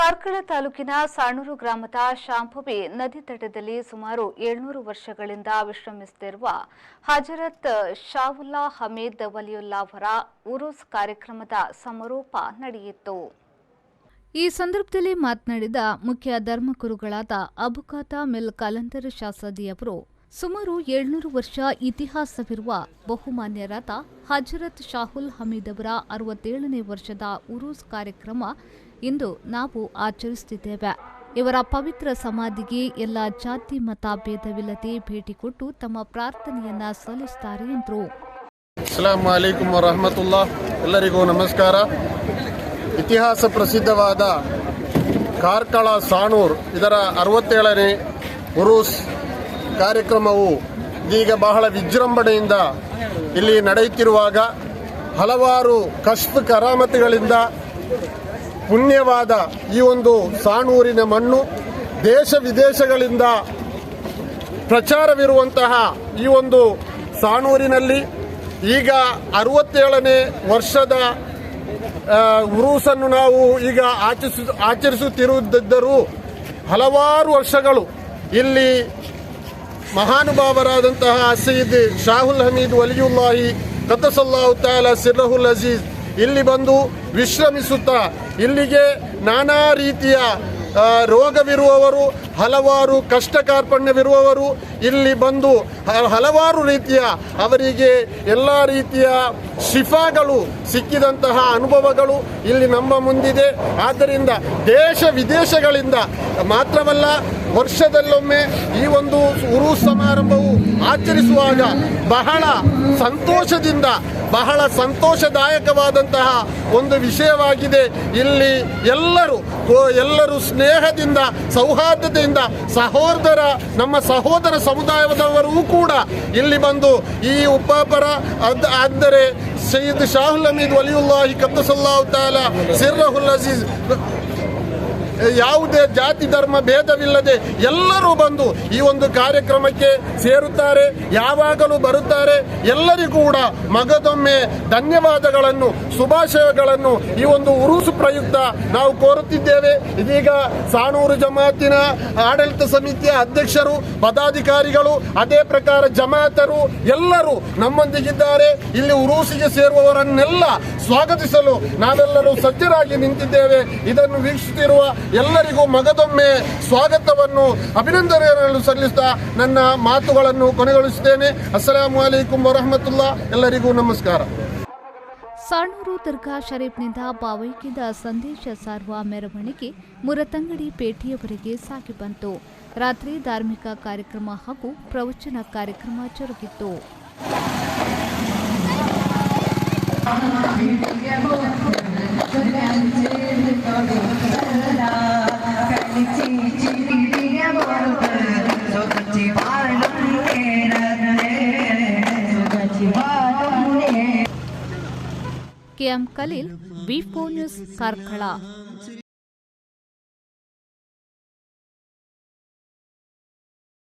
ಕಾರ್ಕಳ ತಾಲೂಕಿನ ಸಾಣೂರು ಗ್ರಾಮದ ಶಾಂಭವಿ ನದಿ ತಟದಲ್ಲಿ ಸುಮಾರು 700 ವರ್ಷಗಳಿಂದ ವಿಶ್ರಮಿಸುತ್ತಿರುವ ಹಜರತ್ ಶಾವುಲ್ಲಾ ಹಮೀದ್ ವಲಿಯುಲ್ಲಾ ಅವರ ಉರುಸ್ ಕಾರ್ಯಕ್ರಮದ ಸಮಾರೋಪ ನಡೆಯಿತು. ಈ ಸಂದರ್ಭದಲ್ಲಿ ಮಾತನಾಡಿದ ಮುಖ್ಯ ಧರ್ಮಗುರುಗಳಾದ ಅಬುಕಾತ ಮಿಲ್ ಕಲಂದರ್ ಶಾಸದಿ ಅವರು ಸುಮಾರು 700 ವರ್ಷ ಇತಿಹಾಸವಿರುವ ಬಹುಮಾನ್ಯರಾದ ಹಜರತ್ ಶಾಹುಲ್ ಹಮೀದ್ ಅವರ 67ನೇ ವರ್ಷದ ಉರೂಸ್ ಕಾರ್ಯಕ್ರಮ ಇಂದು ನಾವು ಆಚರಿಸುತ್ತಿದ್ದೇವೆ. ಇವರ ಪವಿತ್ರ ಸಮಾಧಿಗೆ ಎಲ್ಲ ಜಾತಿ ಮತ ಭೇದವಿಲ್ಲದೆ ಭೇಟಿ ಕೊಟ್ಟು ತಮ್ಮ ಪ್ರಾರ್ಥನೆಯನ್ನ ಸಲ್ಲಿಸುತ್ತಾರೆ ಎಂದರು. ಅಸ್ಸಲಾಮು ಅಲೈಕುಂ ವರಹಮತುಲ್ಲಾಹ್. ಎಲ್ಲರಿಗೂ ನಮಸ್ಕಾರ. ಇತಿಹಾಸ ಪ್ರಸಿದ್ಧವಾದ ಕಾರ್ಕಳ ಸಾಣೂರ್ ಇದರ 67ನೇ ಉರೂಸ್ ಕಾರ್ಯಕ್ರಮವು ಇದೀಗ ಬಹಳ ವಿಜೃಂಭಣೆಯಿಂದ ಇಲ್ಲಿ ನಡೆಯುತ್ತಿರುವಾಗ ಹಲವಾರು ಕಶ್ಫ್ ಕರಾಮತಿಗಳಿಂದ ಪುಣ್ಯವಾದ ಈ ಒಂದು ಸಾಣೂರಿನ ಮಣ್ಣು ದೇಶ ವಿದೇಶಗಳಿಂದ ಪ್ರಚಾರವಿರುವಂತಹ ಈ ಒಂದು ಸಾಣೂರಿನಲ್ಲಿ ಈಗ 67ನೇ ವರ್ಷದ ಉರೂಸನ್ನು ನಾವು ಈಗ ಆಚರಿಸುತ್ತಿರುವುದಿದ್ದರೂ ಹಲವಾರು ವರ್ಷಗಳು ಇಲ್ಲಿ ಮಹಾನುಭಾವರಾದಂತಹ ಸಯ್ಯದ್ ಶಾಹುಲ್ ಹಮೀದ್ ವಲಿಯುಲ್ಲಾಹಿ ಕದ್ದಸಲ್ಲಾಹು ತಆಲಾ ಸಿರ್ರಹುಲ್ ಅಜೀಜ್ ಇಲ್ಲಿ ಬಂದು ವಿಶ್ರಮಿಸುತ್ತಾ ಇಲ್ಲಿಗೆ ನಾನಾ ರೀತಿಯ ರೋಗವಿರುವವರು, ಹಲವಾರು ಕಷ್ಟ ಕಾರ್ಪಣ್ಯವಿರುವವರು ಇಲ್ಲಿ ಬಂದು ಹಲವಾರು ರೀತಿಯ ಅವರಿಗೆ ಎಲ್ಲ ರೀತಿಯ ಶಿಫಾಗಳು ಸಿಕ್ಕಿದಂತಹ ಅನುಭವಗಳು ಇಲ್ಲಿ ನಮ್ಮ ಮುಂದಿದೆ. ಆದ್ದರಿಂದ ದೇಶ ವಿದೇಶಗಳಿಂದ ಮಾತ್ರವಲ್ಲ, ವರ್ಷದಲ್ಲೊಮ್ಮೆ ಈ ಒಂದು ಉರೂಸ್ ಸಮಾರಂಭವು ಆಚರಿಸುವಾಗ ಬಹಳ ಸಂತೋಷದಿಂದ ಬಹಳ ಸಂತೋಷದಾಯಕವಾದಂತಹ ಒಂದು ವಿಷಯವಾಗಿದೆ. ಇಲ್ಲಿ ಎಲ್ಲರೂ ಸ್ನೇಹದಿಂದ ಸೌಹಾರ್ದತೆಯಿಂದ ನಮ್ಮ ಸಹೋದರ ಸಮುದಾಯದವರೂ ಕೂಡ ಇಲ್ಲಿ ಬಂದು ಈ ಉಪಪರ ಅಂದರೆ ಸಯ್ಯದ್ ಶಾಹುಲ್ ಹಮೀದ್ ವಲಿಯುಲ್ಲಾಹಿ ಕದ್ದಸಲ್ಲಾಹು ತಆಲಾ ಸಿರ್ರಹುಲ್ ಅಜೀಜ್ ಯಾವುದೇ ಜಾತಿ ಧರ್ಮ ಭೇದವಿಲ್ಲದೆ ಎಲ್ಲರೂ ಬಂದು ಈ ಒಂದು ಕಾರ್ಯಕ್ರಮಕ್ಕೆ ಸೇರುತ್ತಾರೆ, ಯಾವಾಗಲೂ ಬರುತ್ತಾರೆ. ಎಲ್ಲರಿಗೂ ಕೂಡ ಮಗದೊಮ್ಮೆ ಧನ್ಯವಾದಗಳನ್ನು, ಶುಭಾಶಯಗಳನ್ನು ಈ ಒಂದು ಉರೂಸು ಪ್ರಯುಕ್ತ ನಾವು ಕೋರುತ್ತಿದ್ದೇವೆ. ಇದೀಗ ಸಾಣೂರು ಜಮಾತಿನ ಆಡಳಿತ ಸಮಿತಿಯ ಅಧ್ಯಕ್ಷರು, ಪದಾಧಿಕಾರಿಗಳು, ಅದೇ ಪ್ರಕಾರ ಜಮಾತರು ಎಲ್ಲರೂ ನಮ್ಮೊಂದಿಗಿದ್ದಾರೆ. ಇಲ್ಲಿ ಉರೂಸಿಗೆ ಸೇರುವವರನ್ನೆಲ್ಲ ಸ್ವಾಗತಿಸಲು ನಾವೆಲ್ಲರೂ ಸಜ್ಜರಾಗಿ ನಿಂತಿದ್ದೇವೆ. ಇದನ್ನು ವೀಕ್ಷಿಸುತ್ತಿರುವ ಎಲ್ಲರಿಗೂ ಮಗದೊಮ್ಮೆ ಸ್ವಾಗತವನ್ನು, ಅಭಿನಂದನೆಗಳನ್ನು ಸಲ್ಲಿಸುತ್ತಾ ನನ್ನ ಮಾತುಗಳನ್ನು ಕೊನೆಗೊಳಿಸುತ್ತೇನೆ. ಅಸ್ಸಲಾಮು ಅಲೈಕುಂ ವರಹಮತುಲ್ಲಾ. ಎಲ್ಲರಿಗೂ ನಮಸ್ಕಾರ. ಸಾಣೂರು ದರ್ಗಾ ಶರೀಫ್ನಿಂದ ಭಾವೈಕ್ಯದ ಸಂದೇಶ ಸಾರುವ ಮೆರವಣಿಗೆ ಮುರತಂಗಡಿ ಪೇಟೆಯವರೆಗೆ ಸಾಗಿ ಬಂತು. ರಾತ್ರಿ ಧಾರ್ಮಿಕ ಕಾರ್ಯಕ್ರಮ ಹಾಗೂ ಪ್ರವಚನ ಕಾರ್ಯಕ್ರಮ ಜರುಗಿತ್ತು. ಕೆಎಂ ಖಲೀಲ್, ವಿ4 ನ್ಯೂಸ್, ಕಾರ್ಕಳ.